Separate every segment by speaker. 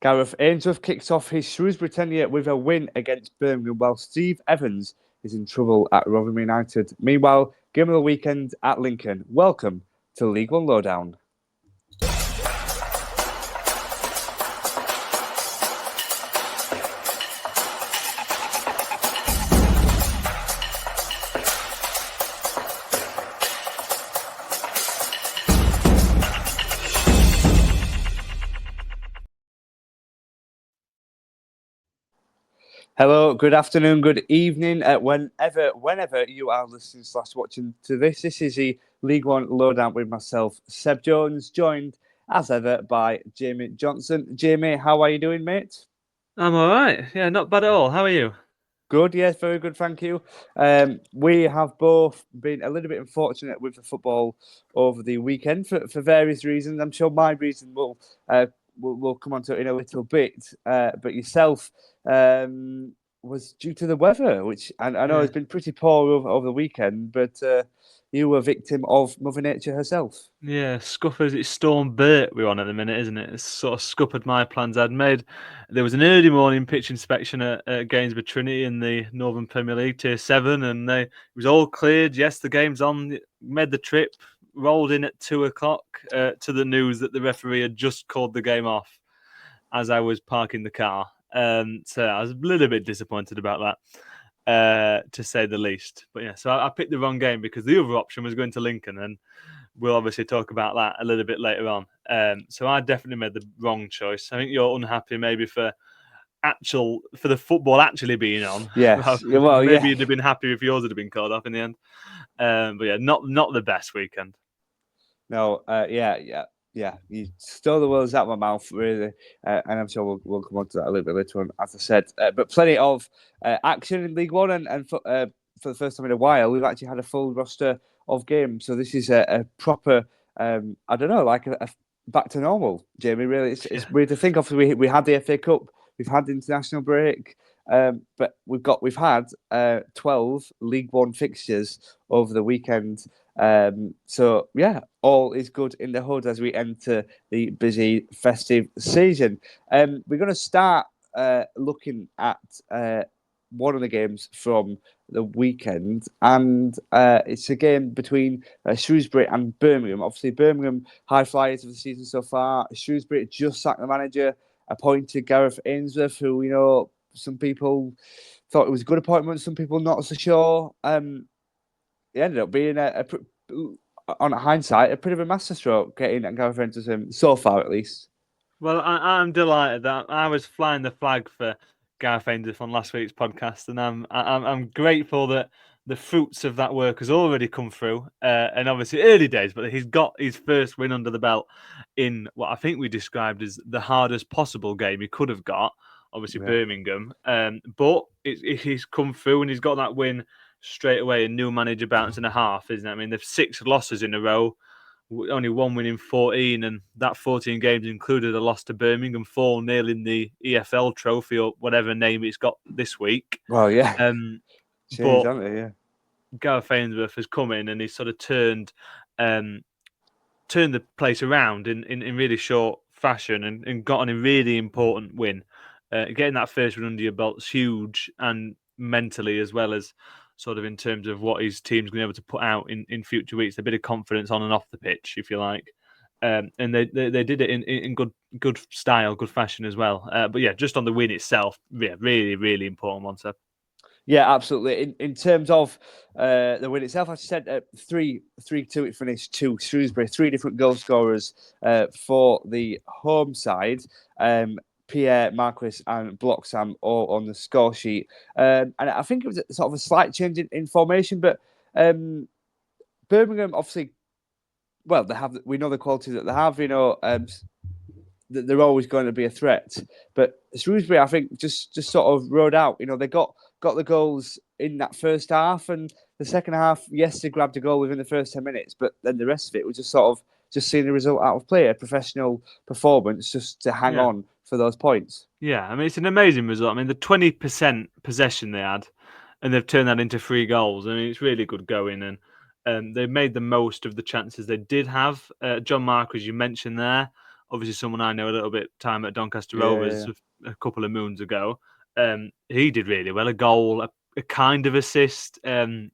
Speaker 1: Gareth Ainsworth kicks off his Shrewsbury tenure with a win against Birmingham, while Steve Evans is in trouble at Rotherham United. Meanwhile, game of the weekend at Lincoln. Welcome to League One Lowdown. Hello, good afternoon, good evening, whenever you are listening / watching to this. This is the League One Lowdown with myself, Seb Jones, joined as ever by Jamie Johnson. Jamie, how are you doing, mate?
Speaker 2: I'm all right. Yeah, not bad at all. How are you?
Speaker 1: Good, yes, very good, thank you. We have both been a little bit unfortunate with the football over the weekend for various reasons. I'm sure my reason will come on to it in a little bit. But yourself was due to the weather, which I know has been pretty poor over the weekend, but you were a victim of Mother Nature herself.
Speaker 2: Yeah, scuppers. It's Storm Bert we're on at the minute, isn't it? It's sort of scuppered my plans I'd made. There was an early morning pitch inspection at Gainsborough Trinity in the Northern Premier League Tier 7, and it was all cleared. Yes, the game's on. Made the trip. Rolled in at 2:00 to the news that the referee had just called the game off as I was parking the car. So I was a little bit disappointed about that, to say the least. But yeah, so I picked the wrong game because the other option was going to Lincoln, and we'll obviously talk about that a little bit later on. So I definitely made the wrong choice. I think you're unhappy maybe for the football actually being on.
Speaker 1: Yes, well,
Speaker 2: maybe you'd have been happy if yours had been called off in the end. But yeah, not the best weekend.
Speaker 1: No, yeah. You stole the words out of my mouth, really, and I'm sure we'll come on to that a little bit later on, as I said. But plenty of action in League One, and for the first time in a while, we've actually had a full roster of games. So this is a proper, I don't know, like a back to normal, Jamie. Really, it's weird to think of. We had the FA Cup, we've had the international break. But we've had 12 League One fixtures over the weekend. So yeah, all is good in the hood as we enter the busy festive season. We're going to start looking at one of the games from the weekend, and it's a game between Shrewsbury and Birmingham. Obviously, Birmingham high flyers of the season so far. Shrewsbury just sacked the manager, appointed Gareth Ainsworth, who we know some people thought it was a good appointment, some people not so sure. It ended up being on hindsight, a bit of a masterstroke getting Gareth Ainsworth so far, at least.
Speaker 2: Well, I'm delighted that I was flying the flag for Gareth Ainsworth on last week's podcast, and I'm grateful that the fruits of that work has already come through. And obviously, early days, but he's got his first win under the belt in what I think we described as the hardest possible game he could have got. Obviously, Birmingham, but he's come through and he's got that win straight away. A new manager bounce and a half, isn't it? I mean, they've 6 losses in a row. Only one win in 14, and that 14 games included a loss to Birmingham, 4-0 in the EFL trophy or whatever name it's got this week.
Speaker 1: Well, yeah.
Speaker 2: But Gareth Ainsworth has come in and he's sort of turned the place around in really short fashion and gotten a really important win. Getting that first win under your belt is huge, and mentally as well as sort of in terms of what his team's going to be able to put out in future weeks, a bit of confidence on and off the pitch, if you like. And they did it in good style, good fashion as well. But yeah, just on the win itself, yeah, really, really important one, Seb.
Speaker 1: Yeah, absolutely. In terms of the win itself, as I said, 3-2 it finished to Shrewsbury. 3 different goal scorers for the home side. Pierre, Marquis and Bloxham all on the score sheet. And I think it was sort of a slight change in formation, but Birmingham obviously, well, we know the qualities that they have, they're always going to be a threat. But Shrewsbury, I think, just sort of rode out. They got the goals in that first half, and the second half, yes, they grabbed a goal within the first 10 minutes, but then the rest of it was just sort of just seeing the result out of play, a professional performance just to hang on for those points.
Speaker 2: Yeah, I mean, it's an amazing result. I mean, the 20% possession they had, and they've turned that into 3 goals. I mean, it's really good going, and they've made the most of the chances they did have. John Mark, as you mentioned there, obviously someone I know a little bit time at Doncaster
Speaker 1: Yeah,
Speaker 2: Rovers a couple of moons ago. He did really well. A goal, a kind of assist. I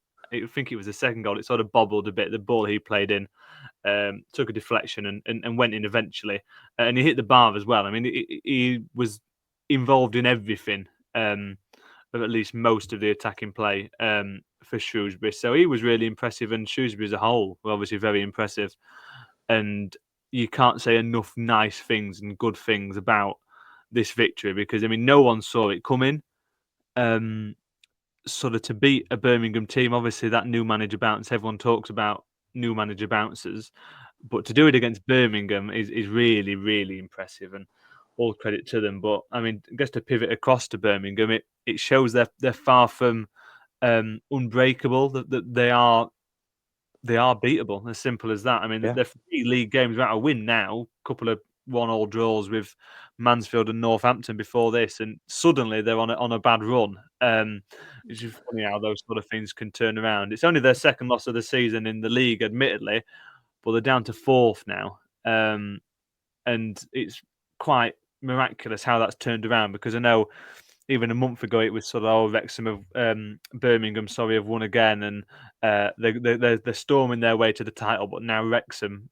Speaker 2: think it was the second goal. It sort of bobbled a bit. The ball he played in took a deflection and went in eventually. And he hit the bar as well. I mean, he was involved in everything, of at least most of the attacking play for Shrewsbury. So he was really impressive, and Shrewsbury as a whole were obviously very impressive. And you can't say enough nice things and good things about this victory because, I mean, no one saw it coming. Sort of to beat a Birmingham team, obviously that new manager bounce, everyone talks about new manager bounces, but to do it against Birmingham is really, really impressive, and all credit to them. But I mean, I guess to pivot across to Birmingham, it shows they're far from unbreakable. That they are beatable. As simple as that. I mean,
Speaker 1: yeah.
Speaker 2: they're 3 league games without a win now. A couple of 1-1 draws with Mansfield and Northampton before this, and suddenly they're on a bad run. It's just funny how those sort of things can turn around. It's only their second loss of the season in the league, admittedly, but they're down to 4th now, and it's quite miraculous how that's turned around because I know even a month ago it was sort of Wrexham of Birmingham, have won again, and they're storming their way to the title. But now Wrexham,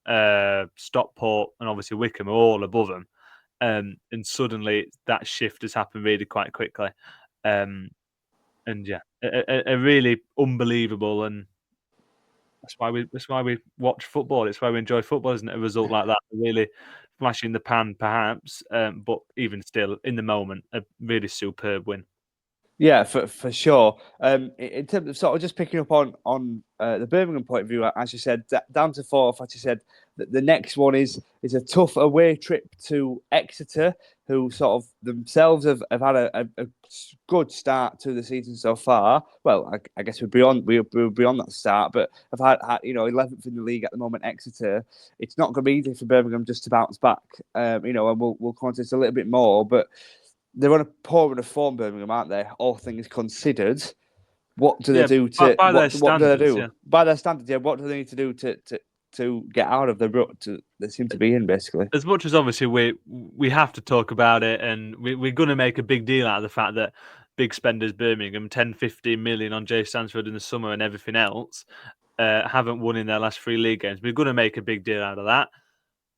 Speaker 2: Stockport, and obviously Wycombe are all above them, and suddenly that shift has happened really quite quickly. And yeah, a really unbelievable, and that's why we watch football. It's why we enjoy football, isn't it? A result like that, really flash in the pan, perhaps, but even still, in the moment, a really superb win.
Speaker 1: Yeah, for sure. In terms of sort of just picking up on the Birmingham point of view, as you said, down to 4th. As you said, the next one is a tough away trip to Exeter, who sort of themselves have had a good start to the season so far. Well, I guess we're beyond that start, but have had 11th in the league at the moment. Exeter, it's not going to be easy for Birmingham just to bounce back. And we'll come on to this a little bit more, but they're on a poor run of form, Birmingham, aren't they? All things considered, what do they do to
Speaker 2: by their
Speaker 1: what do they
Speaker 2: standards?
Speaker 1: do
Speaker 2: Yeah.
Speaker 1: by their standards? Yeah, what do they need to do to get out of the rut they seem to be in, basically?
Speaker 2: As much as obviously we have to talk about it, and we're going to make a big deal out of the fact that big spenders Birmingham, 10, 15 million on Jay Stansford in the summer and everything else, haven't won in their last 3 league games. We're going to make a big deal out of that,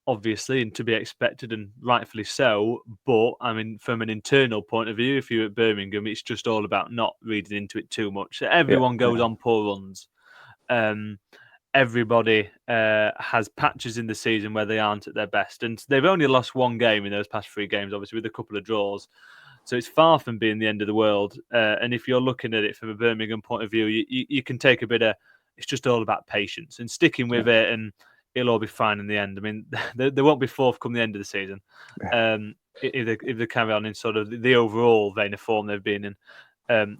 Speaker 2: obviously, and to be expected, and rightfully so. But I mean, from an internal point of view, if you're at Birmingham, it's just all about not reading into it too much. Everyone goes on poor runs. Everybody has patches in the season where they aren't at their best, and they've only lost 1 game in those past 3 games, obviously with a couple of draws. So it's far from being the end of the world. And if you're looking at it from a Birmingham point of view, you can take a bit of. It's just all about patience and sticking with it, and it'll all be fine in the end. I mean, they won't be 4th come the end of the season if they carry on in sort of the overall vein of form they've been in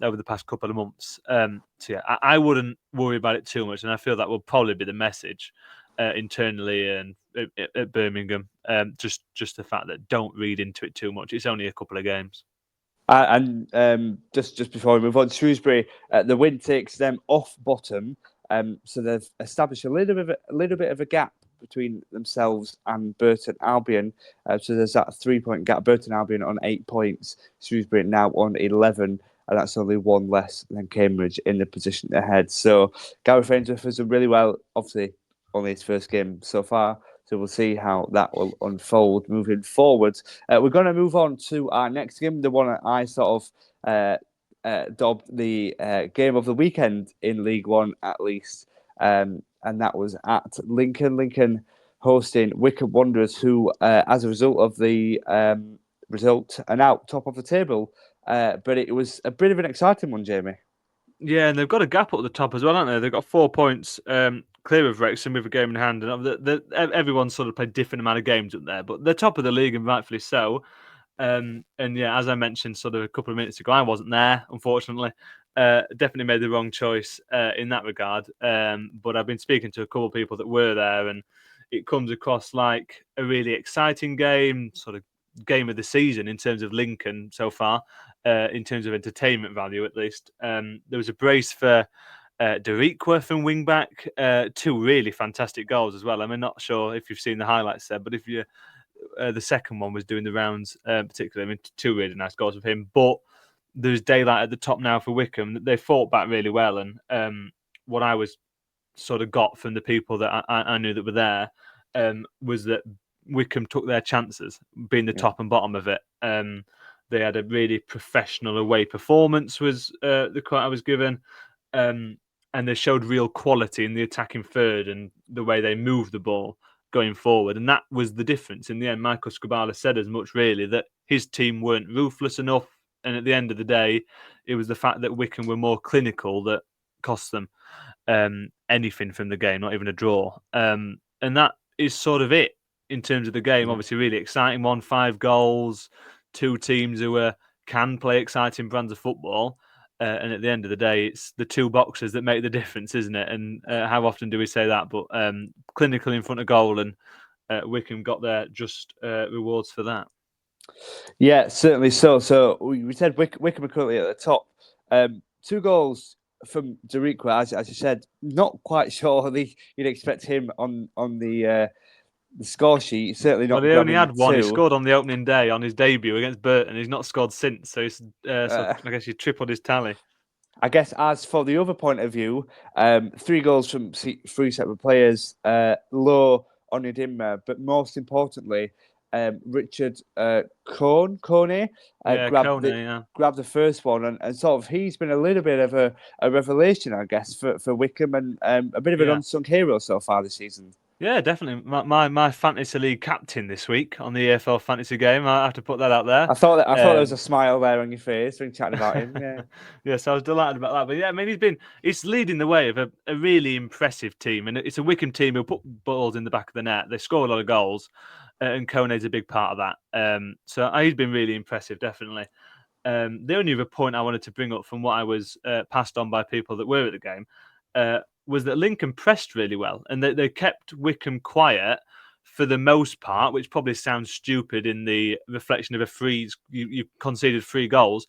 Speaker 2: over the past couple of months. So yeah, I wouldn't worry about it too much, and I feel that will probably be the message internally and at Birmingham. Just the fact that don't read into it too much. It's only a couple of games.
Speaker 1: And just before we move on, Shrewsbury, the win takes them off bottom. So they've established a little bit of a gap between themselves and Burton Albion. So there's that 3-point gap. Burton Albion on 8 points, Shrewsbury now on 11, and that's only 1 less than Cambridge in the position ahead. So Gareth Ainsworth has done really well. Obviously, only his first game so far. So we'll see how that will unfold moving forward. We're going to move on to our next game, the one I sort of dubbed the game of the weekend in League One, at least. And that was at Lincoln. Lincoln hosting Wycombe Wanderers, who, as a result of the result, are now top of the table. But it was a bit of an exciting one, Jamie.
Speaker 2: Yeah, and they've got a gap at the top as well, haven't they? They've got 4 points clear of Wrexham with a game in hand, and everyone's sort of played different amount of games up there, but they're top of the league, and rightfully so. And yeah, as I mentioned sort of a couple of minutes ago, I wasn't there, unfortunately. Definitely made the wrong choice in that regard. But I've been speaking to a couple of people that were there, and it comes across like a really exciting game, sort of game of the season in terms of Lincoln so far, in terms of entertainment value at least. There was a brace for Deriqua from wing back, 2 really fantastic goals as well. I'm not sure if you've seen the highlights there, but if you the second one was doing the rounds, particularly. I mean, 2 really nice goals of him. But there's daylight at the top now for Wycombe. They fought back really well, and what I was sort of got from the people that I knew that were there was that Wycombe took their chances, being the top and bottom of it. They had a really professional away performance, was the quote I was given. And they showed real quality in the attacking third and the way they moved the ball going forward. And that was the difference. In the end, Michael Skubala said as much, really, that his team weren't ruthless enough. And at the end of the day, it was the fact that Wycombe were more clinical that cost them anything from the game, not even a draw. And that is sort of it in terms of the game. Obviously, really exciting one, 5 goals, 2 teams who can play exciting brands of football. And at the end of the day, it's the 2 boxes that make the difference, isn't it? And how often do we say that? But clinical in front of goal, and Wycombe got their just rewards for that.
Speaker 1: Yeah, certainly so. So we said Wycombe are currently at the top. 2 goals from Deriqua, as you said. Not quite sure you'd expect him on the score sheet. Certainly not.
Speaker 2: Well, he only had 1.
Speaker 1: 2.
Speaker 2: He scored on the opening day on his debut against Burton. He's not scored since, so I guess he tripled his tally.
Speaker 1: I guess as for the other point of view, 3 goals from 3 separate players, Low, Onyedinma, but most importantly, Richard Coney grabbed the first one, and sort of he's been a little bit of a revelation, I guess, for Wycombe, and a bit of an unsung hero so far this season.
Speaker 2: Yeah, definitely. My fantasy league captain this week on the EFL fantasy game. I have to put that out there.
Speaker 1: I thought there was a smile there on your face when chatting about him. Yeah.
Speaker 2: Yes, I was delighted about that. But yeah, I mean, he's leading the way of a really impressive team, and it's a Wycombe team who put balls in the back of the net. They score a lot of goals, and Kone's a big part of that. So he's been really impressive, definitely. The only other point I wanted to bring up from what I was passed on by people that were at the game was that Lincoln pressed really well, and they kept Wycombe quiet for the most part, which probably sounds stupid in the reflection of a freeze. You conceded 3 goals,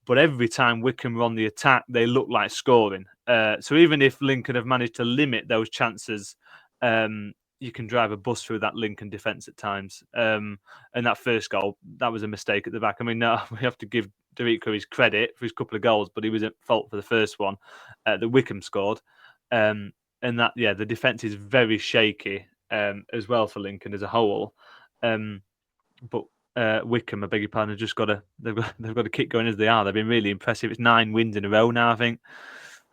Speaker 2: but every time Wycombe were on the attack, they looked like scoring. So even if Lincoln have managed to limit those chances, you can drive a bus through that Lincoln defence at times. And that first goal, that was a mistake at the back. I mean, no, we have to give Deriqua his credit for his couple of goals, but he was at fault for the first one that Wycombe scored. And that, the defence is very shaky as well for Lincoln as a whole. But Wycombe, I beg your pardon, they've got to keep going as they are. They've been really impressive. It's 9 wins in a row now, I think.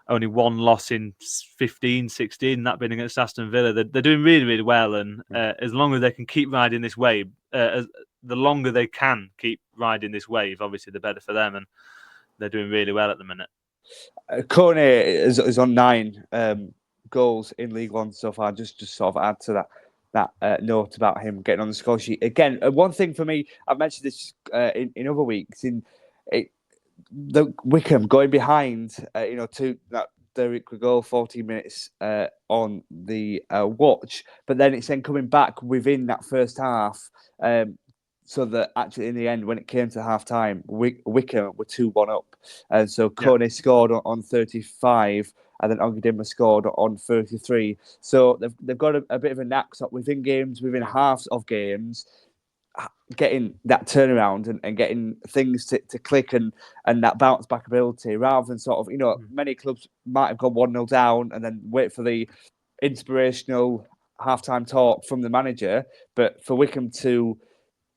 Speaker 2: Only 1 loss in 15, 16, that being against Aston Villa. They're doing really, really well. And as long as they can keep riding this wave, the longer they can keep riding this wave, obviously the better for them. And they're doing really well at the minute.
Speaker 1: Coney is on 9 goals in League One so far. Just sort of add to that note about him getting on the score sheet. Again, one thing for me, I've mentioned this in other weeks, the Wycombe going behind, to that Deriqua goal, 14 minutes on the watch, but then it's then coming back within that first half. So that actually in the end, when it came to half time, Wycombe were 2-1 up. And so Coney scored on 35, and then Onyedinma scored on 33. So they've got a bit of a knack within games, within halves of games, getting that turnaround and getting things to click and that bounce back ability, rather than sort of, many clubs might have gone 1-0 down and then wait for the inspirational halftime talk from the manager. But for Wycombe to,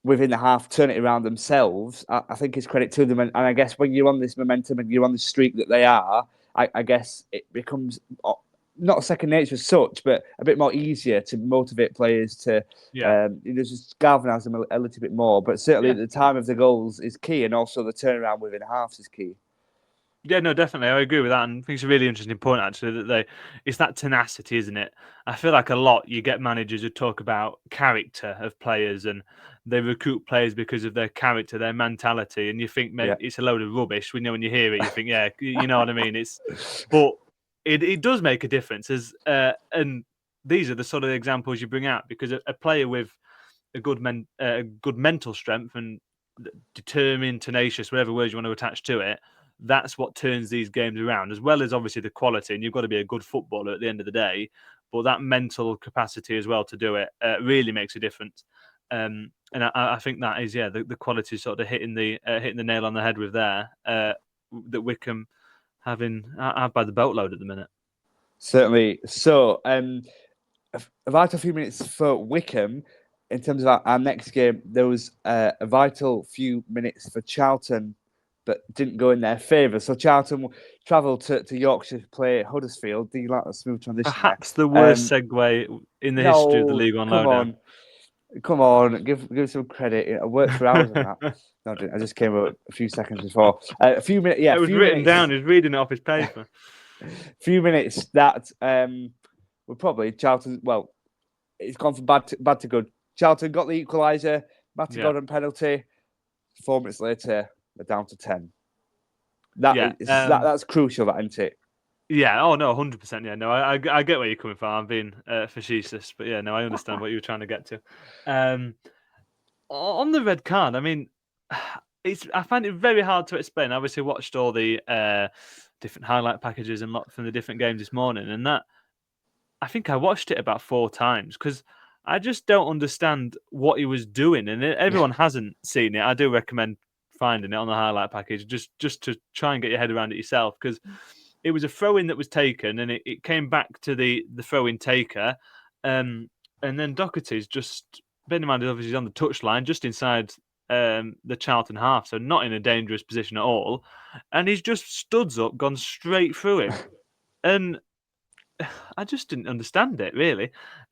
Speaker 1: within the half, turn it around themselves, I think it's credit to them. And I guess when you're on this momentum and you're on the streak that they are, I guess it becomes not second nature as such, but a bit more easier to motivate players to just galvanise them a little bit more. But certainly the time of the goals is key, and also the turnaround within halves is key.
Speaker 2: Yeah, no, definitely. I agree with that. And I think it's a really interesting point, actually, that it's that tenacity, isn't it? I feel like a lot you get managers who talk about character of players, and they recruit players because of their character, their mentality. And you think maybe it's a load of rubbish. When you hear it, you think, you know what I mean? But it does make a difference. And these are the sort of examples you bring out, because a player with a good mental strength and determined, tenacious, whatever words you want to attach to it, that's what turns these games around, as well as obviously the quality. And you've got to be a good footballer at the end of the day, but that mental capacity as well to do it really makes a difference. And I think that is the quality sort of hitting the nail on the head with there that Wycombe have by the boatload at the minute.
Speaker 1: Certainly. So, a vital few minutes for Wycombe. In terms of our next game, there was a vital few minutes for Charlton, but didn't go in their favour. So Charlton travelled to Yorkshire to play Huddersfield. Do you like a smooth transition?
Speaker 2: Perhaps the worst segue in the history of the League One lowdown.
Speaker 1: Come on, give some credit. I worked for hours on that. No, I just came up a few seconds before. A few minutes. Yeah,
Speaker 2: it was written down. He's reading it off his paper.
Speaker 1: Few minutes that were probably Charlton. Well, it's gone from bad to good. Charlton got the equaliser. Matty Gordon penalty. 4 minutes later, they're down to 10. That's crucial, that, isn't it?
Speaker 2: Yeah. Oh no, 100%. Yeah. No, I get where you're coming from. I'm being facetious, but yeah, no, I understand what you were trying to get to. On the red card, I mean, I find it very hard to explain. I obviously watched all the different highlight packages and from the different games this morning, and that I think I watched it about 4 times because I just don't understand what he was doing. And everyone hasn't seen it. I do recommend finding it on the highlight package just to try and get your head around it yourself, because it was a throw-in that was taken and it came back to the throw-in taker. And then Doherty's just, bear in mind, obviously he's on the touchline just inside the Charlton half, so not in a dangerous position at all. And he's just studs up, gone straight through him. And I just didn't understand it, really.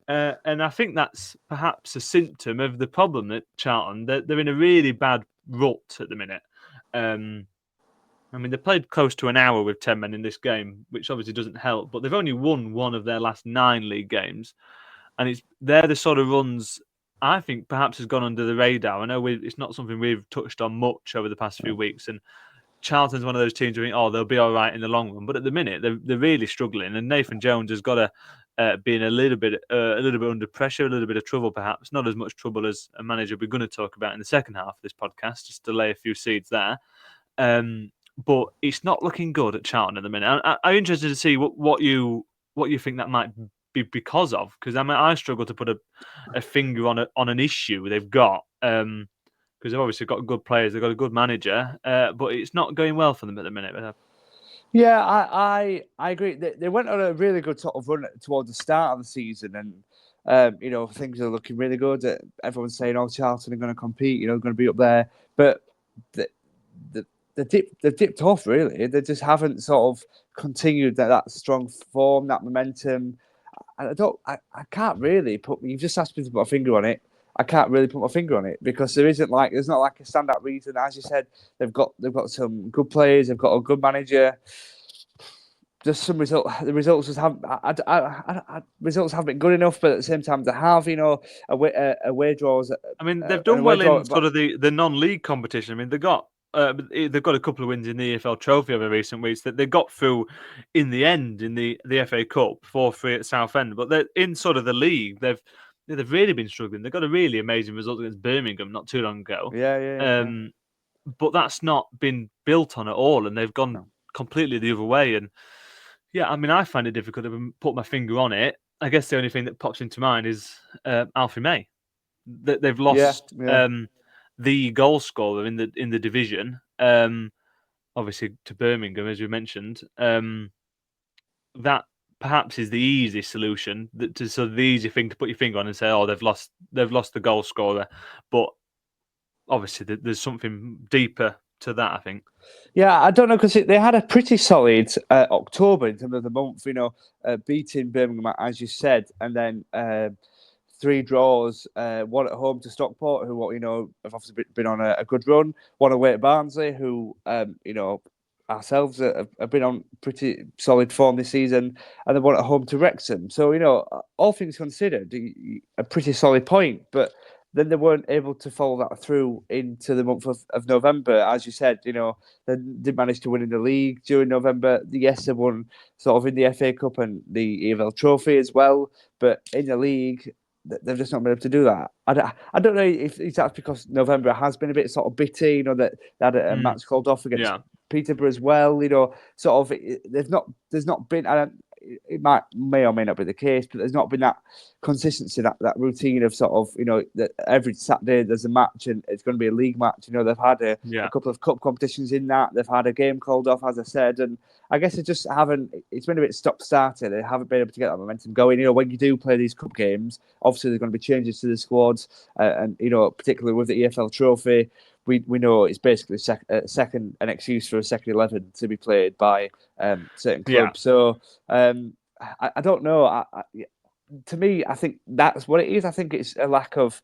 Speaker 2: And I think that's perhaps a symptom of the problem that Charlton, they're in a really bad rut at the minute. I mean, they played close to an hour with 10 men in this game, which obviously doesn't help, but they've only won one of their last 9 league games. And they're the sort of runs I think perhaps has gone under the radar. I know it's not something we've touched on much over the past few weeks, and Charlton's one of those teams who think, they'll be all right in the long run. But at the minute, they're really struggling, and Nathan Jones has got to be in a little bit under pressure, a little bit of trouble, perhaps not as much trouble as a manager we're going to talk about in the second half of this podcast, just to lay a few seeds there. But it's not looking good at Charlton at the minute. I'm interested to see what you think that might be because of, because I struggle to put a finger on an issue they've got. Because they've obviously got good players, they've got a good manager, but it's not going well for them at the minute.
Speaker 1: Yeah, I agree. They went on a really good sort of run towards the start of the season, and things are looking really good. Everyone's saying, Charlton are going to compete, going to be up there, but they dipped off really. They just haven't sort of continued that strong form, that momentum. And I can't really you've just asked me to put a finger on it. I can't really put my finger on it because there's not like a standout reason. As you said, they've got some good players, they've got a good manager. Just some the results just haven't. Results haven't been good enough, but at the same time, they have away draws.
Speaker 2: I mean, they've done well in sort of the non-league competition. I mean, they've got a couple of wins in the EFL Trophy over recent weeks that they got through in the end in the FA Cup 4-3 at Southend. But they're in sort of the league. They've really been struggling. They got a really amazing result against Birmingham not too long ago.
Speaker 1: Yeah.
Speaker 2: But that's not been built on at all, and they've gone completely the other way. And yeah, I mean, I find it difficult to put my finger on it. I guess the only thing that pops into mind is Alfie May. They've lost the goal scorer in the division, obviously to Birmingham, as you mentioned. That perhaps is the easy solution, to sort of the easy thing to put your finger on and say, they've lost the goal scorer. But obviously, there's something deeper to that, I think.
Speaker 1: Yeah, I don't know, because they had a pretty solid October in terms of the month, beating Birmingham, as you said, and then 3 draws, 1 at home to Stockport, who have obviously been on a good run, 1 away at Barnsley, who ourselves have been on pretty solid form this season, and then 1 at home to Wrexham. So all things considered, a pretty solid point, but then they weren't able to follow that through into the month of November. As you said, they did manage to win in the league during November. Yes, they won sort of in the FA Cup and the EFL Trophy as well, but in the league, they've just not been able to do that. I don't know if that's because November has been a bit sort of bitty, that they had a match called off against Peterborough as well. Sort of there's not been. it may or may not be the case, but there's not been that consistency, that routine of sort of, that every Saturday there's a match and it's going to be a league match. They've had a couple of cup competitions in that. They've had a game called off, as I said, and I guess it's been a bit stop-started. They haven't been able to get that momentum going. When you do play these cup games, obviously there's going to be changes to the squads, and particularly with the EFL Trophy, we know it's basically an excuse for a second 11 to be played by certain clubs. So I don't know. To me, I think that's what it is. I think it's a lack of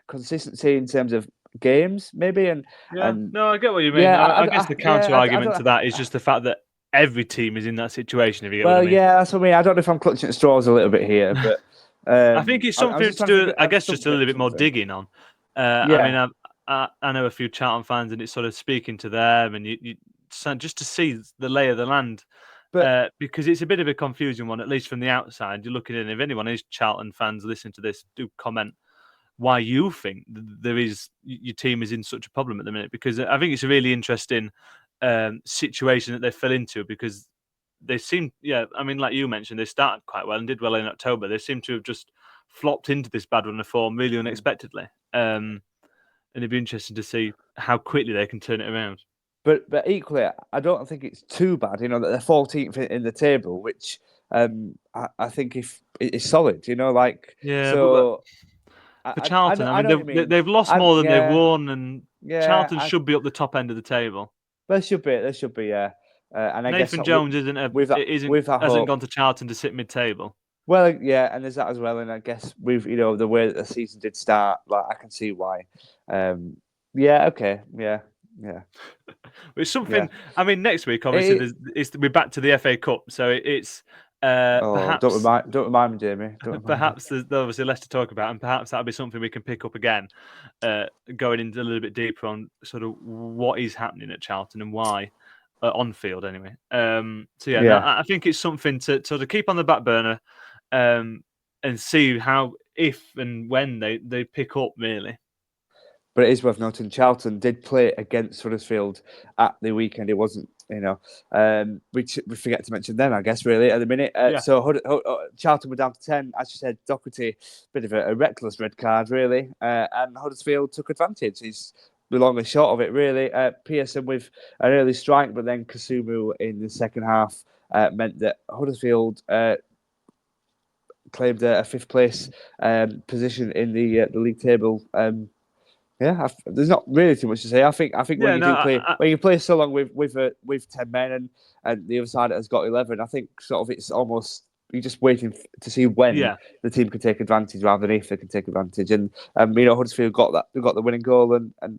Speaker 1: consistency in terms of games, maybe.
Speaker 2: No, I get what you mean. I guess the counter argument to that is just the fact that every team is in that situation. If you get what I mean.
Speaker 1: Yeah, that's what I mean. I don't know if I'm clutching at straws a little bit here, but
Speaker 2: I think it's something to do. I guess just a little bit more digging on. I mean, I know a few Charlton fans, and it's sort of speaking to them, and you just to see the lay of the land. Because it's a bit of a confusing one, at least from the outside. You're looking in. If anyone is Charlton fans listening to this, do comment why you think your team is in such a problem at the minute. Because I think it's a really interesting situation that they fell into, because they seem, I mean, like you mentioned, they started quite well and did well in October. They seem to have just flopped into this bad run of form really unexpectedly. And it'd be interesting to see how quickly they can turn it around.
Speaker 1: But equally, I don't think it's too bad, that they're 14th in the table, which I think if it's solid,
Speaker 2: So for Charlton, I mean, they've lost more than they've won, and Charlton should be up the top end of the table.
Speaker 1: They should be, yeah. And I
Speaker 2: Nathan
Speaker 1: guess
Speaker 2: Jones hasn't gone to Charlton to sit mid-table.
Speaker 1: Well, yeah, and there's that as well. And I guess with the way that the season did start, I can see why. Okay, yeah.
Speaker 2: It's something. I mean, next week obviously we're back to the FA Cup, so it's perhaps.
Speaker 1: Don't remind me, Jamie.
Speaker 2: Perhaps there's obviously less to talk about, and perhaps that'll be something we can pick up again, going into a little bit deeper on sort of what is happening at Charlton and why. On field, anyway. I think it's something to sort of keep on the back burner, and see how, if and when they pick up, really.
Speaker 1: But it is worth noting, Charlton did play against Huddersfield at the weekend. It wasn't, we forget to mention them, I guess, really, at the minute. So Charlton were down to 10. As you said, Doherty, bit of a reckless red card, really. And Huddersfield took advantage. He's the long and short of it, really. Pearson with an early strike, but then Kasumu in the second half meant that Huddersfield claimed a fifth place position in the league table. There's not really too much to say. I think when you play so long with 10 men and the other side has got 11, I think sort of it's almost you're just waiting to see when the team can take advantage rather than if they can take advantage. And Huddersfield got that. They got the winning goal and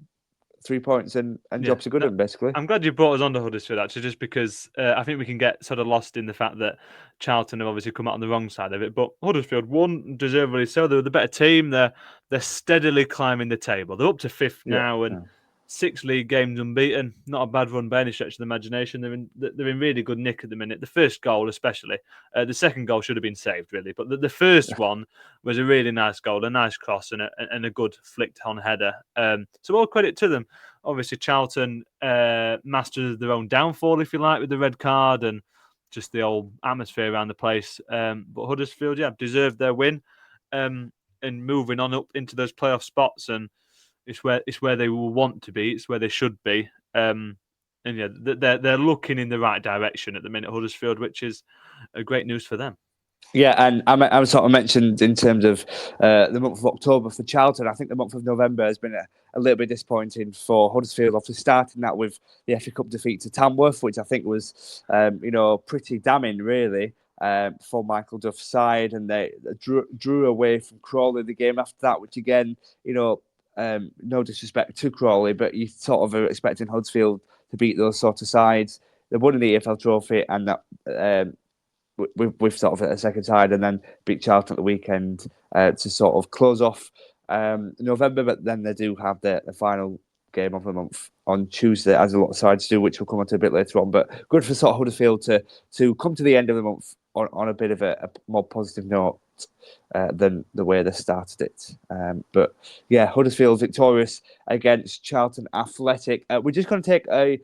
Speaker 1: 3 points and jobs are good, basically.
Speaker 2: I'm glad you brought us on to Huddersfield, actually, just because I think we can get sort of lost in the fact that Charlton have obviously come out on the wrong side of it. But Huddersfield won, deservedly so. They're the better team. They're steadily climbing the table. They're up to fifth now and 6 league games unbeaten. Not a bad run by any stretch of the imagination. They're in really good nick at the minute. The first goal, especially. The second goal should have been saved, really. But the first one was a really nice goal, a nice cross, and a good flicked-on header. So all credit to them. Obviously, Charlton mastered their own downfall, if you like, with the red card and just the old atmosphere around the place. But Huddersfield, deserved their win, and moving on up into those playoff spots. And it's where they will want to be. It's where they should be. And they're looking in the right direction at the minute, Huddersfield, which is a great news for them.
Speaker 1: Yeah, and I sort of mentioned in terms of the month of October for Charlton, I think the month of November has been a little bit disappointing for Huddersfield, after starting that with the FA Cup defeat to Tamworth, which I think was, pretty damning, really, for Michael Duff's side. And they drew away from Crawley the game after that, which again, no disrespect to Crawley, but you sort of are expecting Huddersfield to beat those sort of sides. They won the EFL Trophy, and that with sort of a second side, and then beat Charlton at the weekend to sort of close off November. But then they do have the final game of the month on Tuesday, as a lot of sides do, which we'll come on to a bit later on. But good for sort of Huddersfield to come to the end of the month on a bit of a more positive note than the way they started it. But yeah, Huddersfield victorious against Charlton Athletic. We're just going to take a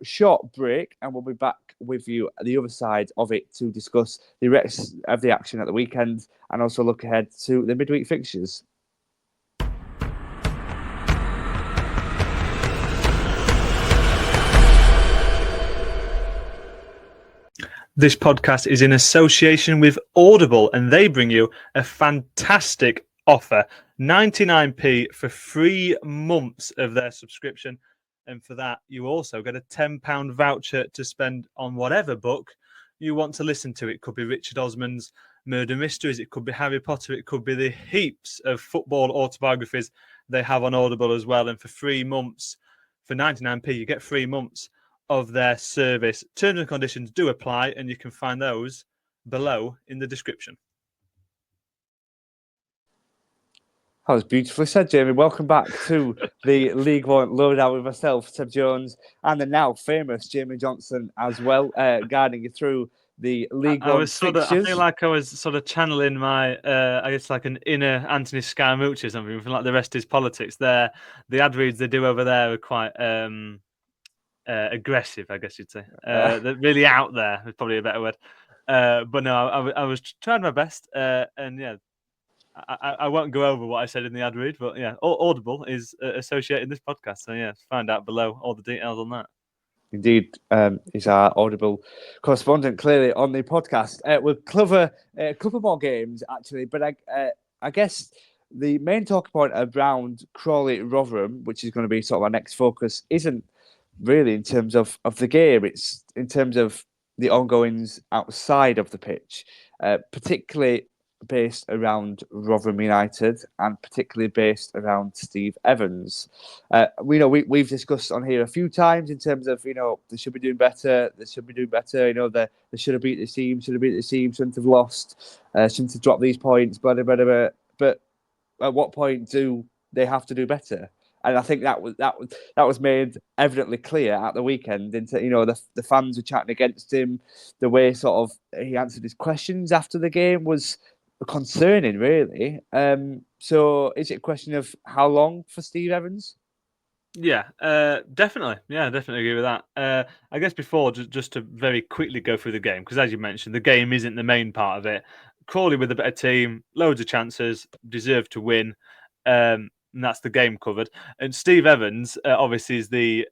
Speaker 1: short break, and we'll be back with you at the other side of it to discuss the rest of the action at the weekend and also look ahead to the midweek fixtures.
Speaker 2: This podcast is in association with Audible, and they bring you a fantastic offer. 99p for 3 months of their subscription. And for that, you also get a £10 voucher to spend on whatever book you want to listen to. It could be Richard Osman's Murder Mysteries. It could be Harry Potter. It could be the heaps of football autobiographies they have on Audible as well. And for 3 months, for 99p, you get 3 months of their service. Terms and conditions do apply, and you can find those below in the description.
Speaker 1: That was beautifully said, Jamie. Welcome back to the League One Lowdown with myself, Seb Jones, and the now famous Jamie Johnson as well, guiding you through the League One fixtures.
Speaker 2: I feel like I was sort of channeling my, I guess like an inner Anthony Scaramucci or something. Like the rest is politics. The ad reads they do over there are quite aggressive, I guess you'd say. They're really out there is probably a better word. But no, I was trying my best, and yeah, I won't go over what I said in the ad read, but yeah, Audible is associated in this podcast, so yeah, find out below all the details on that.
Speaker 1: Indeed, he's our Audible correspondent clearly on the podcast. We'll cover a couple more games actually, but I guess the main talk point around Crawley Rotherham, which is going to be sort of our next focus, isn't really in terms of the game. It's in terms of the ongoings outside of the pitch, particularly based around Rotherham United and particularly based around Steve Evans. We've discussed on here a few times in terms of, they should be doing better. They should be doing better. They should have beat the team, shouldn't have lost, shouldn't have dropped these points, blah, blah, blah, blah. But at what point do they have to do better? And I think that was made evidently clear at the weekend. Into the fans were chatting against him. The way sort of he answered his questions after the game was concerning, really. So is it a question of how long for Steve Evans?
Speaker 2: Yeah, definitely. Yeah, definitely agree with that. I guess before, just to very quickly go through the game, because as you mentioned, the game isn't the main part of it. Crawley with a better team, loads of chances, deserved to win. And that's the game covered. And Steve Evans, obviously, is the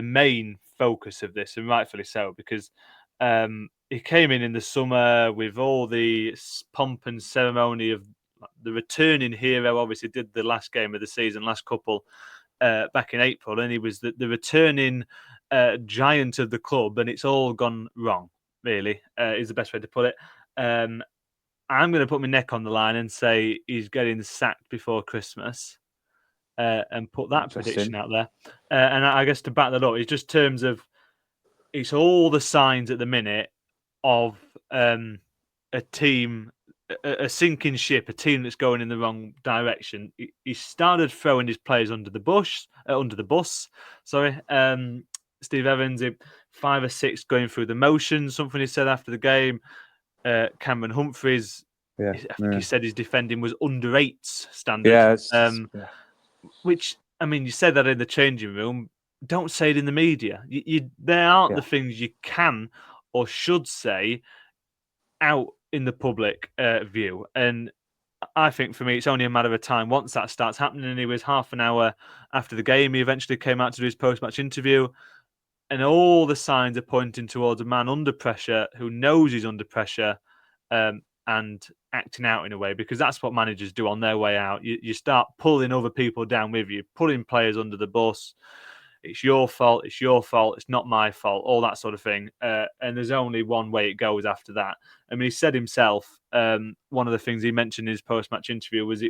Speaker 2: main focus of this, and rightfully so, because he came in the summer with all the pomp and ceremony of the returning hero. Obviously, did the last game of the season, last couple back in April, and he was the returning giant of the club, and it's all gone wrong. Really, is the best way to put it. I'm going to put my neck on the line and say he's getting sacked before Christmas. And put that prediction out there. And I guess to back that up, it's just terms of it's all the signs at the minute of a team, a sinking ship, a team that's going in the wrong direction. He started throwing his players under the bus. Steve Evans, 5 or 6 going through the motions. Something he said after the game. Cameron Humphreys, I think he said his defending was under 8's standard. Which, I mean, you said that in the changing room. Don't say it in the media. There aren't the things you can or should say out in the public view. And I think for me, it's only a matter of time once that starts happening. And he was half an hour after the game. He eventually came out to do his post-match interview. And all the signs are pointing towards a man under pressure who knows he's under pressure and acting out in a way, because that's what managers do on their way out. You start pulling other people down with you, pulling players under the bus. It's your fault. It's not my fault. All that sort of thing. And there's only one way it goes after that. I mean, he said himself, one of the things he mentioned in his post-match interview was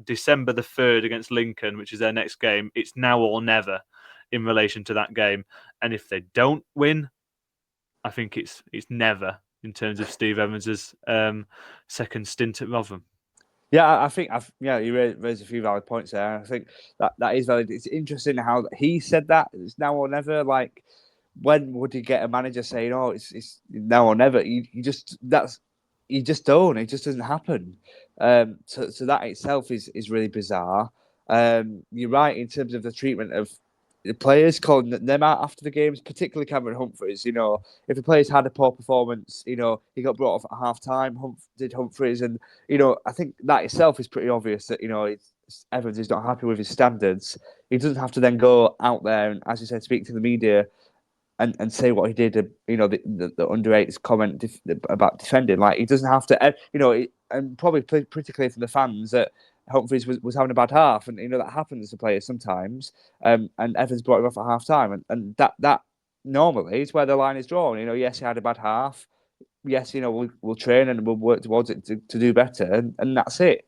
Speaker 2: December the 3rd against Lincoln, which is their next game. It's now or never in relation to that game. And if they don't win, I think it's never in terms of Steve Evans's second stint at Rotherham.
Speaker 1: Yeah, I think you raised a few valid points there. I think that is valid. It's interesting how he said that it's now or never. Like, when would you get a manager saying, "Oh, it's now or never"? You just don't. It just doesn't happen. So that itself is really bizarre. You're right in terms of the treatment of the players calling them out after the games, particularly Cameron Humphreys. You know, if the players had a poor performance, you know, he got brought off at half time. Did Humphreys, and you know, I think that itself is pretty obvious that you know Evans is not happy with his standards. He doesn't have to then go out there and, as you said, speak to the media and say what he did. You know, the under eights comment about defending. Like he doesn't have to. You know, and probably pretty clear from the fans that Humphreys was having a bad half, and you know that happens to players sometimes. And Evans brought him off at half time, and that normally is where the line is drawn. You know, yes, he had a bad half. Yes, you know we'll train and we'll work towards it to do better, and that's it.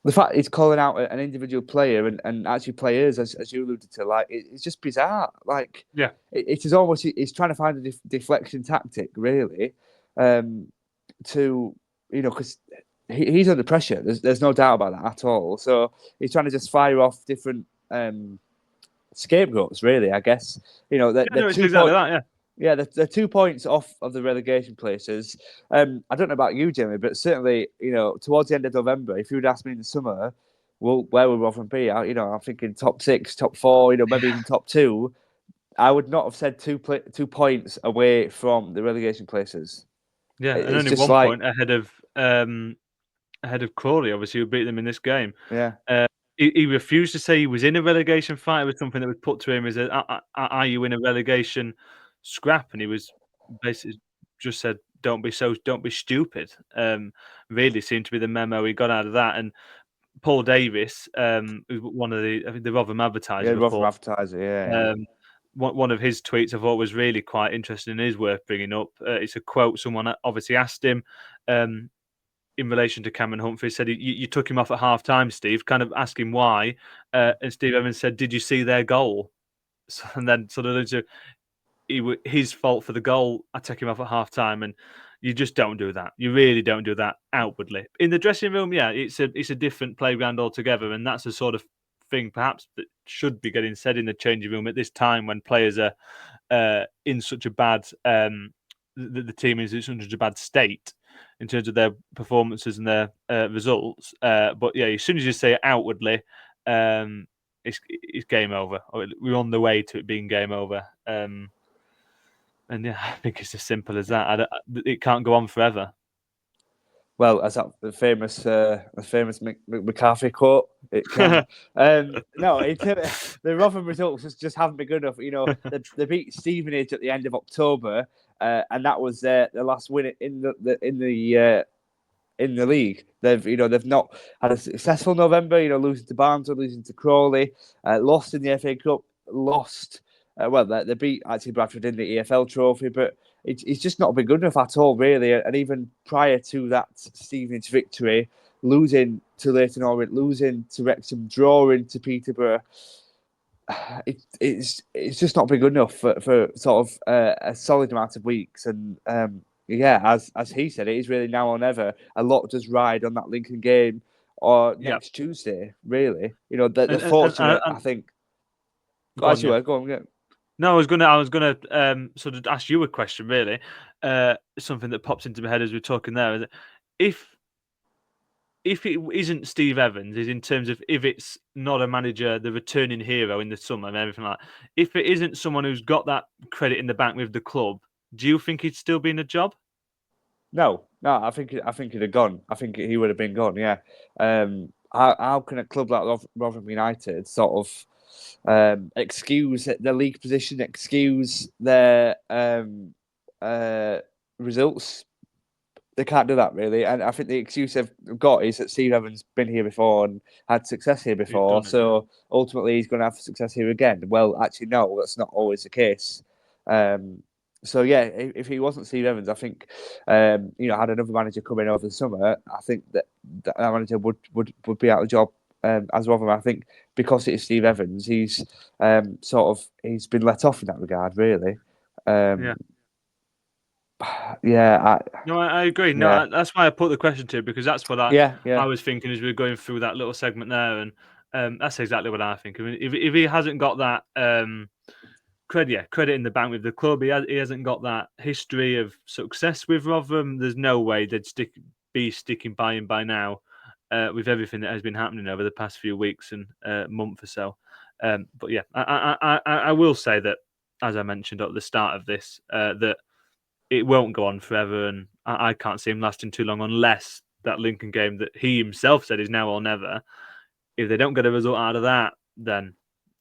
Speaker 1: The fact he's calling out an individual player and actually players, as you alluded to, like it's just bizarre. Like,
Speaker 2: yeah,
Speaker 1: it is almost he's trying to find a deflection tactic, really, to you know, because he's under pressure. There's no doubt about that at all. So he's trying to just fire off different scapegoats, really. I guess you know
Speaker 2: yeah, no, it's exactly that. Yeah.
Speaker 1: Yeah, they're 2 points off of the relegation places. I don't know about you, Jamie, but certainly, you know, towards the end of November, if you'd asked me in the summer, well, where would Rotherham be? You know, I'm thinking top 6, top 4, you know, maybe even top 2. I would not have said 2 points away from the relegation places.
Speaker 2: Yeah, and
Speaker 1: It's
Speaker 2: only
Speaker 1: just
Speaker 2: 1 point ahead of Crawley, obviously, who beat them in this game.
Speaker 1: Yeah.
Speaker 2: He refused to say he was in a relegation fight. It was something that was put to him as are you in a relegation scrap? And he was basically just said, don't be stupid. Really seemed to be the memo he got out of that. And Paul Davis, one of the Rotherham Advertiser
Speaker 1: Rotherham
Speaker 2: report,
Speaker 1: Advertiser, yeah.
Speaker 2: One of his tweets I thought was really quite interesting and is worth bringing up. It's a quote someone obviously asked him in relation to Cameron Humphreys. Said you took him off at half time, Steve, kind of asking why. And Steve Evans said, did you see their goal? So, and then sort of his fault for the goal. I took him off at half time, and you just don't do that. You really don't do that outwardly. In the dressing room, yeah, it's a different playground altogether, and that's the sort of thing perhaps that should be getting said in the changing room at this time when players are in such a bad the team is in such a bad state in terms of their performances and their results. But yeah, as soon as you say it outwardly, it's game over. We're on the way to it being game over. And yeah, I think it's as simple as that. It can't go on forever.
Speaker 1: Well, as that the famous McCarthy quote, it can. No, the Rotherham results just haven't been good enough. You know, they beat Stevenage at the end of October, and that was the last win in the league. They've not had a successful November. You know, losing to Barnsley, losing to Crawley, lost in the FA Cup, lost. They beat actually Bradford in the EFL Trophy, but it's just not been good enough at all, really. And even prior to that Stevenage victory, losing to Leyton Orient, losing to Wrexham, drawing to Peterborough, it's just not been good enough for sort of a solid amount of weeks. And as he said, it is really now or never. A lot does ride on that Lincoln game or next Tuesday, really. You know, they're fortunate, I think. Go on, yeah.
Speaker 2: No, I was gonna sort of ask you a question, really. Something that pops into my head as we're talking there. If it isn't Steve Evans, is in terms of if it's not a manager, the returning hero in the summer and everything like that, if it isn't someone who's got that credit in the bank with the club, do you think he'd still be in a job?
Speaker 1: No, I think he'd have gone. I think he would have been gone. Yeah. How can a club like Rotherham United sort of excuse their league position, excuse their results? They can't do that, really. And I think the excuse they've got is that Steve Evans been here before and had success here before. So ultimately, he's going to have success here again. Well, actually, no, that's not always the case. So yeah, if he wasn't Steve Evans, I think had another manager come in over the summer, I think that manager would be out of job as Rotherham. I think because it is Steve Evans, he's he's been let off in that regard, really.
Speaker 2: I agree. No, that's why I put the question to you, because that's what I was thinking as we were going through that little segment there, and that's exactly what I think. I mean, if he hasn't got that credit in the bank with the club, he hasn't got that history of success with Rotherham, there's no way they'd be sticking by him by now, with everything that has been happening over the past few weeks and month or so. But yeah, I will say that, as I mentioned at the start of this, that it won't go on forever, and I can't see him lasting too long unless that Lincoln game that he himself said is now or never. If they don't get a result out of that, then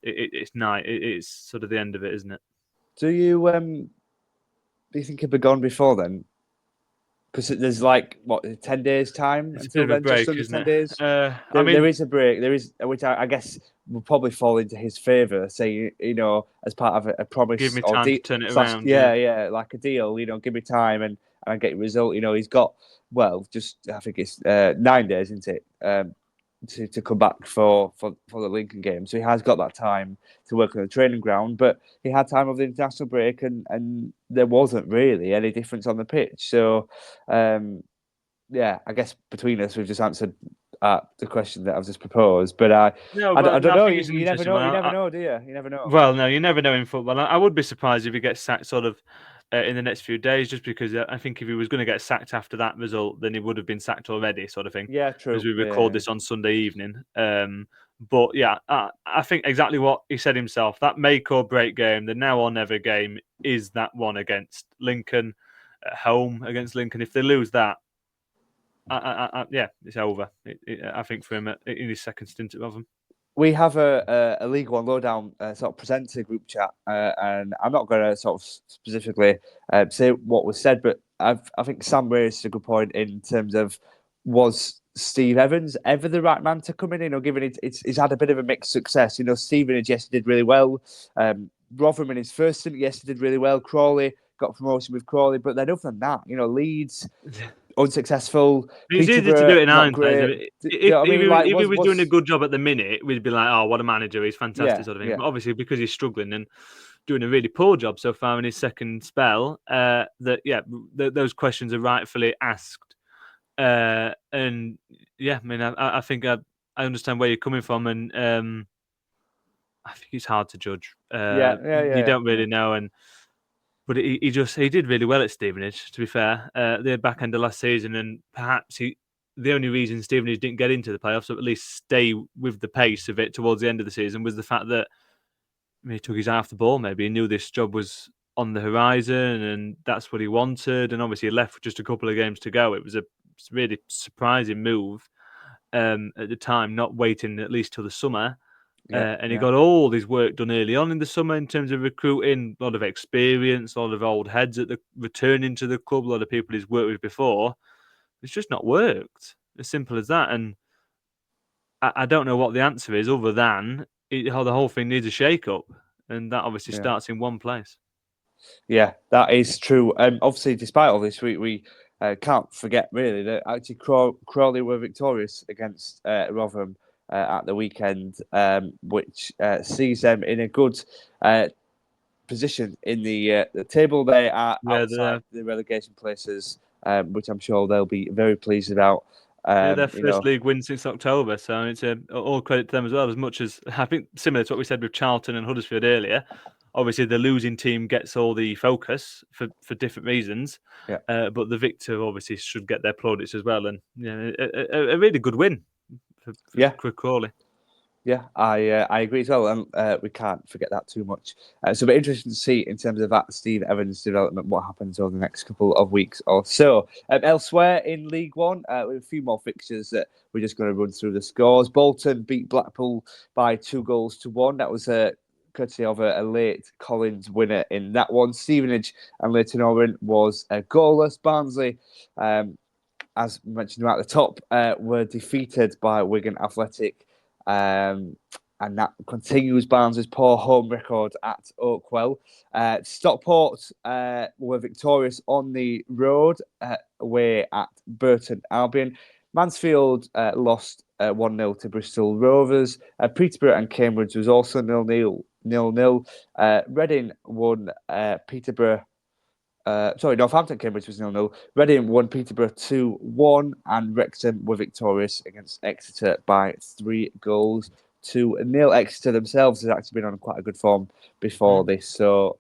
Speaker 2: it's night. It's sort of the end of it, isn't it?
Speaker 1: Do you think he'll be gone before then? Because there's 10 days time
Speaker 2: It's a bit
Speaker 1: until
Speaker 2: of a
Speaker 1: then, just
Speaker 2: break,
Speaker 1: under
Speaker 2: isn't
Speaker 1: 10
Speaker 2: it?
Speaker 1: days.
Speaker 2: I
Speaker 1: There
Speaker 2: mean,
Speaker 1: is a break. There is, which I guess will probably fall into his favour, say, as part of a
Speaker 2: give
Speaker 1: promise
Speaker 2: me
Speaker 1: or
Speaker 2: time to turn it
Speaker 1: slash,
Speaker 2: around.
Speaker 1: yeah, like a deal. Give me time and I get a result. He's got I think it's 9 days, isn't it? To come back for the Lincoln game, so he has got that time to work on the training ground. But he had time over the international break, and there wasn't really any difference on the pitch. So. Yeah, I guess between us, we've just answered the question that I've just proposed. But
Speaker 2: No,
Speaker 1: I
Speaker 2: but
Speaker 1: don't
Speaker 2: I
Speaker 1: know.
Speaker 2: think
Speaker 1: You,
Speaker 2: it's an
Speaker 1: you never
Speaker 2: interesting
Speaker 1: know.
Speaker 2: one.
Speaker 1: You never know, do you? You never know.
Speaker 2: Well, no, you never know in football. I would be surprised if he gets sacked sort of in the next few days, just because I think if he was going to get sacked after that result, then he would have been sacked already, sort of thing.
Speaker 1: Yeah,
Speaker 2: As
Speaker 1: true.
Speaker 2: we record
Speaker 1: Yeah,
Speaker 2: this on Sunday evening. But yeah, I think exactly what he said himself. That make or break game, the now or never game, is that one against Lincoln at home against Lincoln. If they lose that, yeah, it's over. I think for him in his second stint at Rotherham.
Speaker 1: we have a League One lowdown sort of presenter group chat, and I'm not going to sort of specifically say what was said, but I think Sam raised a good point in terms of was Steve Evans ever the right man to come in? Given he's had a bit of a mixed success. Stevenage, yes, he did really well. Rotherham in his first stint, yes, he did really well. Crawley got promotion with Crawley, but then other than that, Leeds unsuccessful.
Speaker 2: It's easy to do
Speaker 1: Peterborough
Speaker 2: it in
Speaker 1: not
Speaker 2: hindsight.
Speaker 1: great. Do you know what I mean?
Speaker 2: If he was doing a good job at the minute, we'd be like, "Oh, what a manager! He's fantastic,"
Speaker 1: Yeah,
Speaker 2: sort of thing.
Speaker 1: yeah,
Speaker 2: But obviously, because he's struggling and doing a really poor job so far in his second spell, those questions are rightfully asked. And yeah, I mean, I think I understand where you're coming from, and I think it's hard to judge. You don't really know, but he did really well at Stevenage. To be fair, the back end of last season, and perhaps the only reason Stevenage didn't get into the playoffs, or at least stay with the pace of it towards the end of the season, was the fact that he took his eye off the ball. Maybe he knew this job was on the horizon, and that's what he wanted. And obviously, he left with just a couple of games to go. It was a really surprising move at the time, not waiting at least till the summer. And he got all his work done early on in the summer in terms of recruiting, a lot of experience, a lot of old heads at the returning to the club, a lot of people he's worked with before. It's just not worked. As simple as that. And I don't know what the answer is other than how the whole thing needs a shake-up. And that obviously starts in one place.
Speaker 1: Yeah, that is true. Obviously, despite all this, we can't forget really that actually Crawley were victorious against Rotherham at the weekend, which sees them in a good position in the table. They are outside the relegation places, which I'm sure they'll be very pleased about.
Speaker 2: Their first league win since October, so it's all credit to them as well. As much as I think similar to what we said with Charlton and Huddersfield earlier, obviously the losing team gets all the focus for different reasons.
Speaker 1: Yeah.
Speaker 2: But the victor obviously should get their plaudits as well, and a really good win for Crawley.
Speaker 1: Yeah, I agree as well, and we can't forget that too much. So it'll be interesting to see in terms of that Steve Evans development what happens over the next couple of weeks or so. Elsewhere in League One, we have a few more fixtures that we're just going to run through the scores. Bolton beat Blackpool by 2-1. That was courtesy of a late Collins winner in that one. Stevenage and Leyton Orient was goalless. Barnsley, as mentioned right at the top, were defeated by Wigan Athletic. And that continues Barnes' poor home record at Oakwell. Stockport were victorious on the road away at Burton Albion. Mansfield lost 1-0 to Bristol Rovers. Peterborough and Cambridge was also 0-0. Reading won Peterborough. Northampton Cambridge was 0-0. Reading won Peterborough 2-1, and Wrexham were victorious against Exeter by 3-2. 2-0. Exeter themselves has actually been on quite a good form before this. So,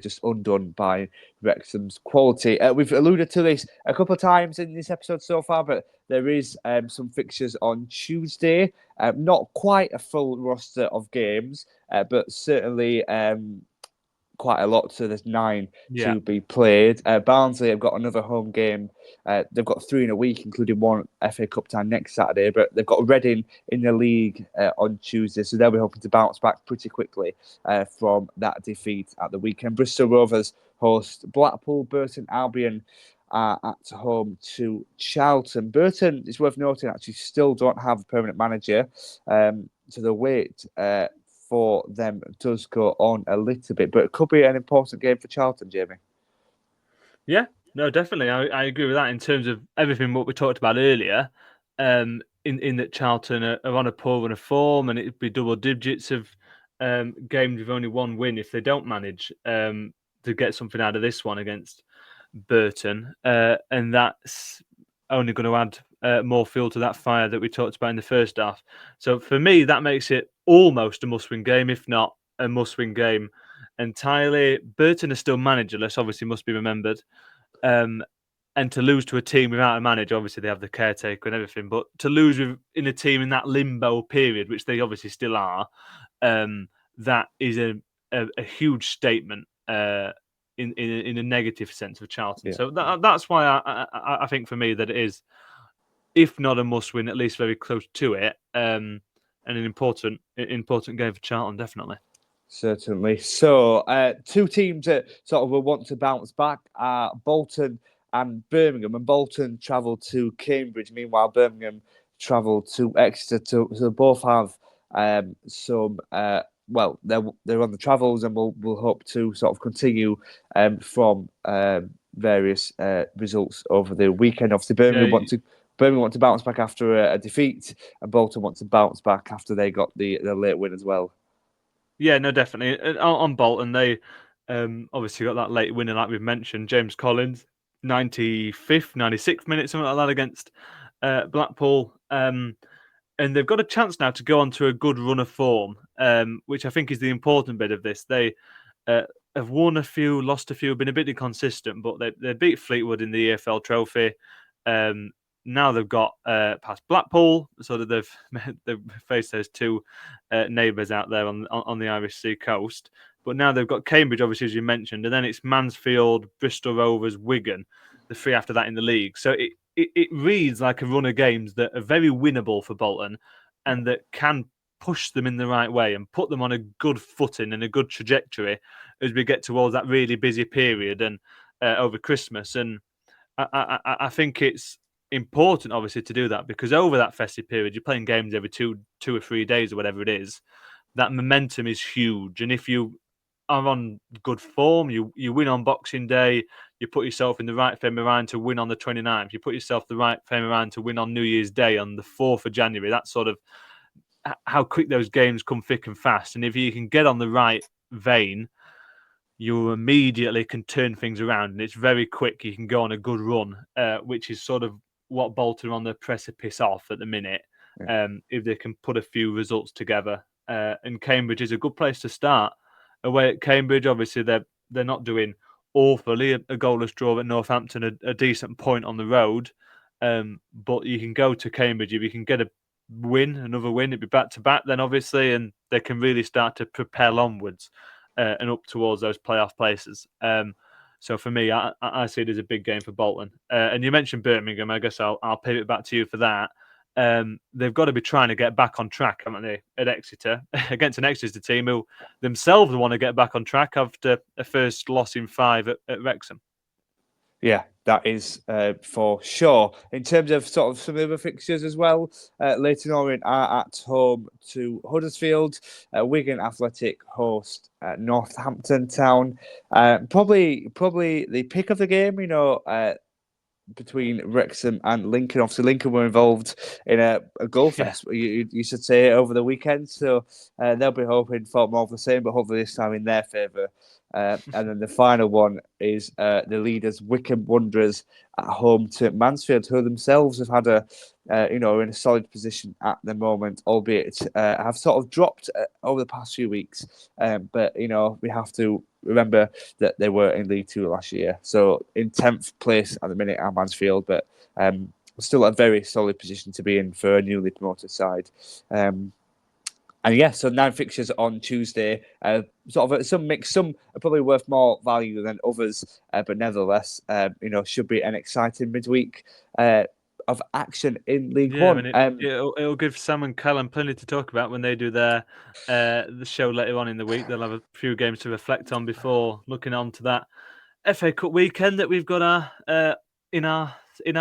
Speaker 1: just undone by Wrexham's quality. We've alluded to this a couple of times in this episode so far, but there is some fixtures on Tuesday. Not quite a full roster of games, but certainly quite a lot. So there's 9 to be played. Barnsley have got another home game. They've got 3 in a week, including one FA Cup time next Saturday. But they've got Reading in the league on Tuesday, so they'll be hoping to bounce back pretty quickly from that defeat at the weekend. Bristol Rovers host Blackpool. Burton Albion at home to Charlton. Burton, it's worth noting, actually still don't have a permanent manager, so the wait for them does go on a little bit, but it could be an important game for Charlton, Jamie.
Speaker 2: Yeah, no, definitely. I agree with that in terms of everything what we talked about earlier. In that Charlton are on a poor run of form, and it'd be double digits of games with only 1 win if they don't manage to get something out of this one against Burton, and that's only going to add more fuel to that fire that we talked about in the first half. So for me, that makes it almost a must-win game, if not a must-win game entirely. Burton are still managerless, obviously, must be remembered. And to lose to a team without a manager, obviously they have the caretaker and everything, but to lose in a team in that limbo period, which they obviously still are, that is a huge statement in a negative sense of Charlton. Yeah. So that's why I think for me that it is, if not a must-win, at least very close to it, and an important game for Charlton, definitely.
Speaker 1: Certainly. So, 2 teams that sort of will want to bounce back are Bolton and Birmingham. And Bolton travel to Cambridge. Meanwhile, Birmingham travel to Exeter. So both have some. Well, they're on the travels, and we'll hope to sort of continue from various results over the weekend. Obviously, Birmingham want to bounce back after a defeat, and Bolton want to bounce back after they got the late win as well.
Speaker 2: Yeah, no, definitely. On Bolton, they obviously got that late winner, like we've mentioned, James Collins, 95th, 96th minute, something like that, against Blackpool. And they've got a chance now to go on to a good run of form, which I think is the important bit of this. They have won a few, lost a few, been a bit inconsistent, but they beat Fleetwood in the EFL Trophy. Now they've got past Blackpool, so that they've faced those 2 neighbours out there on the Irish Sea coast. But now they've got Cambridge, obviously, as you mentioned, and then it's Mansfield, Bristol Rovers, Wigan, the 3 after that in the league. So it reads like a run of games that are very winnable for Bolton, and that can push them in the right way and put them on a good footing and a good trajectory as we get towards that really busy period and over Christmas. And I think it's important, obviously, to do that, because over that festive period, you're playing games every two or 3 days or whatever it is. That momentum is huge, and if you are on good form, you win on Boxing Day, you put yourself in the right frame of mind to win on the 29th, you put yourself in the right frame of mind to win on New Year's Day on the 4th of January. That's sort of how quick those games come thick and fast. And if you can get on the right vein, you immediately can turn things around, and it's very quick. You can go on a good run, which is sort of what Bolton are on the precipice off at the minute, if they can put a few results together. And Cambridge is a good place to start. Away at Cambridge, obviously, they're not doing awfully. A goalless draw at Northampton, a decent point on the road. But you can go to Cambridge, if you can get another win, it'd be back-to-back then, obviously, and they can really start to propel onwards and up towards those playoff places. So for me, I see it as a big game for Bolton. And you mentioned Birmingham. I guess I'll pivot back to you for that. They've got to be trying to get back on track, haven't they, at Exeter, against an Exeter team who themselves want to get back on track after a first loss in 5 at Wrexham.
Speaker 1: Yeah, that is for sure. In terms of sort of some other fixtures as well, Leyton Orient are at home to Huddersfield. Wigan Athletic host Northampton Town. Probably the pick of the game, between Wrexham and Lincoln. Obviously, Lincoln were involved in a goal fest, you should say, over the weekend. So they'll be hoping for more of the same, but hopefully this time in their favour. And then the final one is the leaders, Wycombe Wanderers, at home to Mansfield, who themselves have had are in a solid position at the moment, albeit have sort of dropped over the past few weeks. But we have to remember that they were in League Two last year, so in 10th place at the minute at Mansfield, but still a very solid position to be in for a newly promoted side. And yeah, so 9 fixtures on Tuesday. Sort of some mix. Some are probably worth more value than others, but nevertheless, should be an exciting midweek of action in League
Speaker 2: Yeah, I
Speaker 1: One.
Speaker 2: mean, it'll give Sam and Callum plenty to talk about when they do their the show later on in the week. They'll have a few games to reflect on before looking on to that FA Cup weekend that we've got in our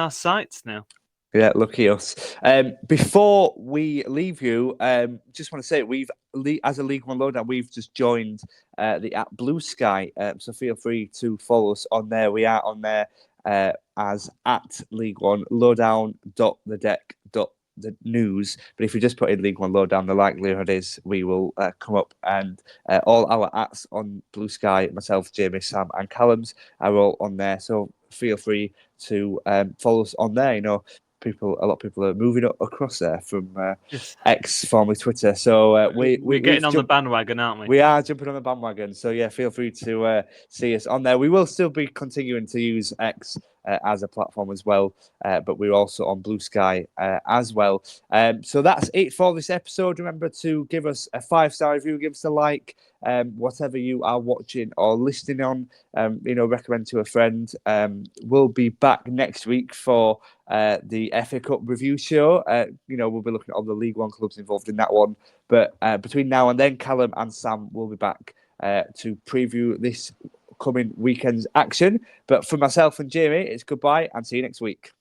Speaker 2: sights now.
Speaker 1: Yeah, lucky us. Before we leave you, just want to say as a League One Lowdown, we've just joined the app Blue Sky. So feel free to follow us on there. We are on there as at League One Lowdown.thedeck.the news. But if you just put in League One Lowdown, the likelihood is we will come up, and all our apps on Blue Sky, myself, Jamie, Sam, and Callum's are all on there. So feel free to follow us on there. A lot of people are moving up across there from
Speaker 2: Yes.
Speaker 1: X, formerly Twitter. So
Speaker 2: we're getting on the bandwagon, aren't we?
Speaker 1: We are jumping on the bandwagon. So yeah, feel free to see us on there. We will still be continuing to use X as a platform as well, but we're also on Blue Sky as well. So that's it for this episode. Remember to give us a 5-star review, give us a like, whatever you are watching or listening on. Recommend to a friend. We'll be back next week for the FA Cup review show. We'll be looking at all the League One clubs involved in that one. But between now and then, Callum and Sam will be back to preview this coming weekend's action. But for myself and Jamie, it's goodbye and see you next week.